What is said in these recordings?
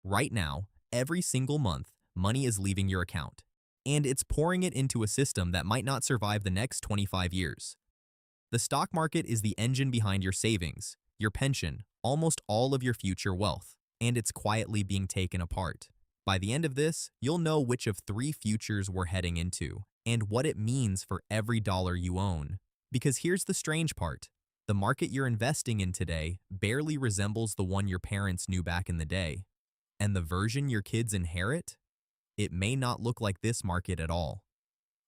Right now, every single month, money is leaving your account, and it's pouring it into a system that might not survive the next 25 years. The stock market is the engine behind your savings, your pension, almost all of your future wealth, and it's quietly being taken apart. By the end of this, you'll know which of three futures we're heading into and what it means for every dollar you own. Because here's the strange part. The market you're investing in today barely resembles the one your parents knew back in the day. And the version your kids inherit? It may not look like this market at all.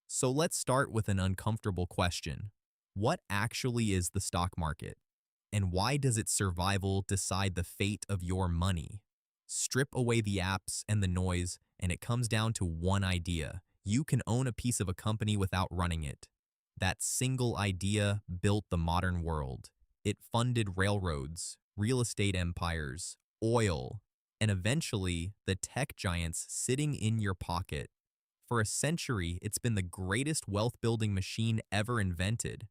So let's start with an uncomfortable question. What actually is the stock market? And why does its survival decide the fate of your money? Strip away the apps and the noise, and it comes down to one idea. You can own a piece of a company without running it. That single idea built the modern world. It funded railroads, real estate empires, oil, and eventually the tech giants sitting in your pocket. For a century, it's been the greatest wealth-building machine ever invented.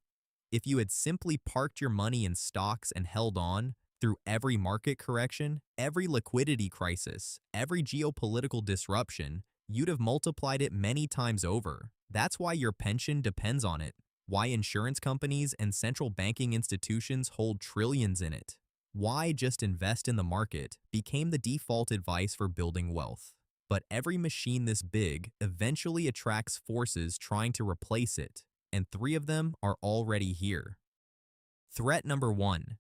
If you had simply parked your money in stocks and held on, through every market correction, every liquidity crisis, every geopolitical disruption, you'd have multiplied it many times over. That's why your pension depends on it, why insurance companies and central banking institutions hold trillions in it, why just invest in the market became the default advice for building wealth. But every machine this big eventually attracts forces trying to replace it, and three of them are already here. Threat number one.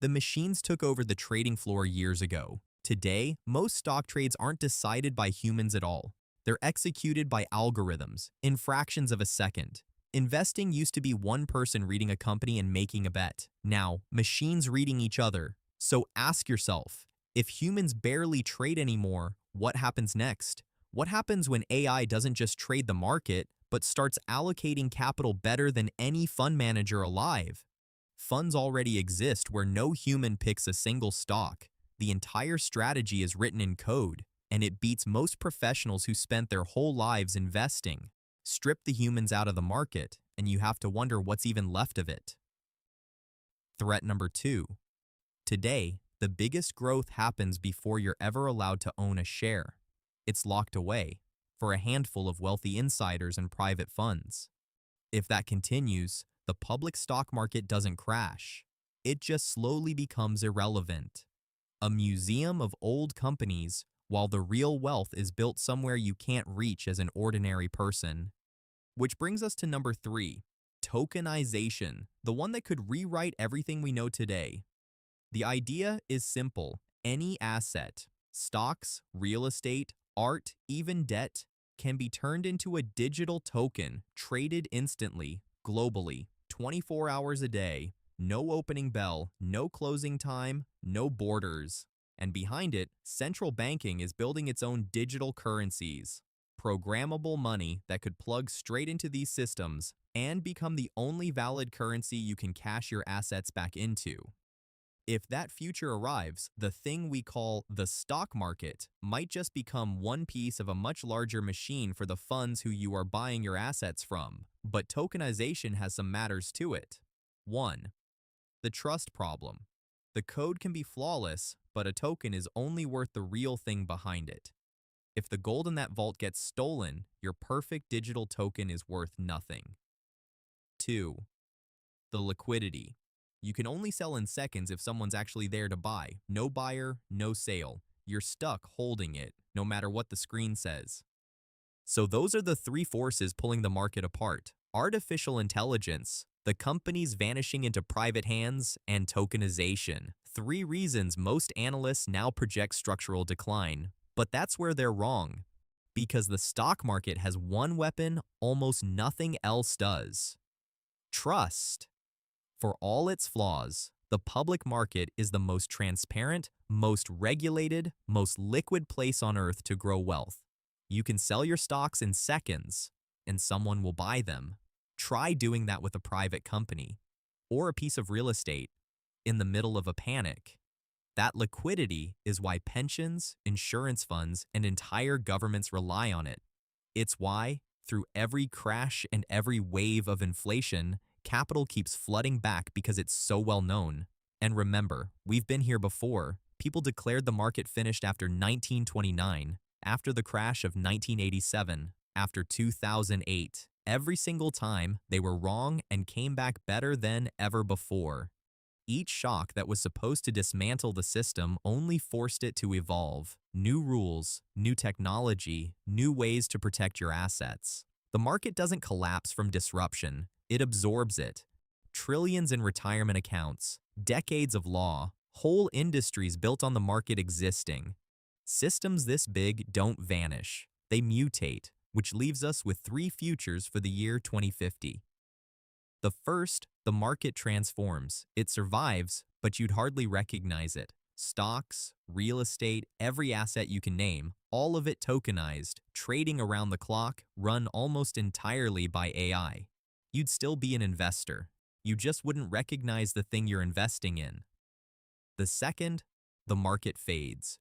The machines took over the trading floor years ago. Today, most stock trades aren't decided by humans at all. They're executed by algorithms in fractions of a second. Investing used to be one person reading a company and making a bet. Now, machines reading each other. So ask yourself, if humans barely trade anymore, what happens next? What happens when AI doesn't just trade the market, but starts allocating capital better than any fund manager alive? Funds already exist where no human picks a single stock. The entire strategy is written in code, and it beats most professionals who spent their whole lives investing. Strip the humans out of the market, and you have to wonder what's even left of it. Threat number two. Today, the biggest growth happens before you're ever allowed to own a share. It's locked away for a handful of wealthy insiders and private funds. If that continues, the public stock market doesn't crash. It just slowly becomes irrelevant. A museum of old companies, while the real wealth is built somewhere you can't reach as an ordinary person. Which brings us to number three, tokenization, the one that could rewrite everything we know today. The idea is simple. Any asset, stocks, real estate, art, even debt, can be turned into a digital token, traded instantly, globally, 24 hours a day, no opening bell, no closing time, no borders. And behind it, central banking is building its own digital currencies, programmable money that could plug straight into these systems and become the only valid currency you can cash your assets back into. If that future arrives, the thing we call the stock market might just become one piece of a much larger machine for the funds who you are buying your assets from. But tokenization has some matters to it. 1. The trust problem. The code can be flawless, but a token is only worth the real thing behind it. If the gold in that vault gets stolen, your perfect digital token is worth nothing. 2. The liquidity. You can only sell in seconds if someone's actually there to buy. No buyer, no sale. You're stuck holding it, no matter what the screen says. So those are the three forces pulling the market apart. Artificial intelligence, the companies vanishing into private hands, and tokenization. Three reasons most analysts now project structural decline. But that's where they're wrong. Because the stock market has one weapon almost nothing else does. Trust. For all its flaws, the public market is the most transparent, most regulated, most liquid place on earth to grow wealth. You can sell your stocks in seconds, and someone will buy them. Try doing that with a private company or a piece of real estate in the middle of a panic. That liquidity is why pensions, insurance funds, and entire governments rely on it. It's why, through every crash and every wave of inflation, capital keeps flooding back because it's so well known. And remember, we've been here before. People declared the market finished after 1929, after the crash of 1987, after 2008. Every single time, they were wrong and came back better than ever before. Each shock that was supposed to dismantle the system only forced it to evolve. New rules, new technology, new ways to protect your assets. The market doesn't collapse from disruption, it absorbs it. Trillions in retirement accounts, decades of law, whole industries built on the market existing. Systems this big don't vanish, they mutate, which leaves us with three futures for the year 2050. The first, the market transforms. It survives, but you'd hardly recognize it. Stocks, real estate, every asset you can name, all of it tokenized, trading around the clock, run almost entirely by AI. You'd still be an investor. You just wouldn't recognize the thing you're investing in. The second, the market fades.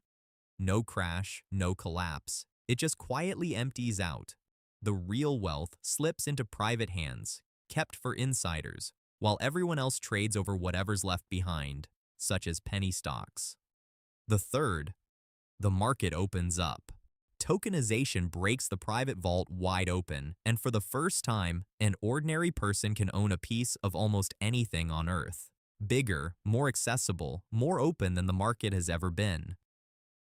No crash, no collapse. It just quietly empties out. The real wealth slips into private hands, kept for insiders, while everyone else trades over whatever's left behind, such as penny stocks. The third, the market opens up. Tokenization breaks the private vault wide open, and for the first time, an ordinary person can own a piece of almost anything on Earth. Bigger, more accessible, more open than the market has ever been.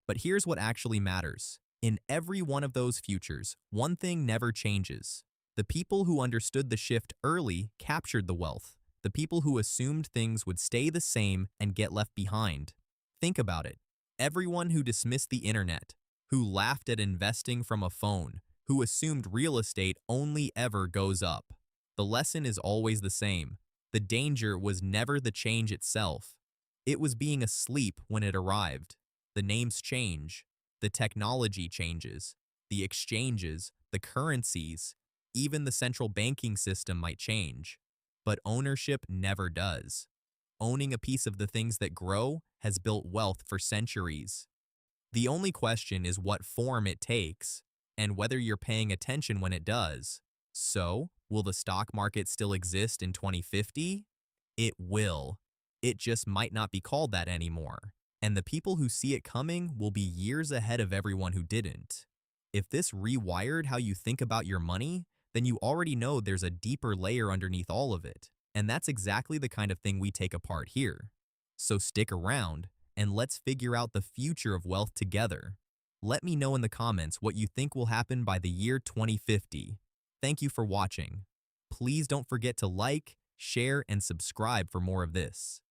But here's what actually matters. In every one of those futures, one thing never changes. The people who understood the shift early captured the wealth. The people who assumed things would stay the same and get left behind. Think about it. Everyone who dismissed the internet, who laughed at investing from a phone, who assumed real estate only ever goes up. The lesson is always the same. The danger was never the change itself. It was being asleep when it arrived. The names change. The technology changes. The exchanges, the currencies, even the central banking system might change, but ownership never does. Owning a piece of the things that grow has built wealth for centuries. The only question is what form it takes, and whether you're paying attention when it does. So, will the stock market still exist in 2050? It will. It just might not be called that anymore. And the people who see it coming will be years ahead of everyone who didn't. If this rewired how you think about your money, then you already know there's a deeper layer underneath all of it. And that's exactly the kind of thing we take apart here. So stick around, and let's figure out the future of wealth together. Let me know in the comments what you think will happen by the year 2050. Thank you for watching. Please don't forget to like, share, and subscribe for more of this.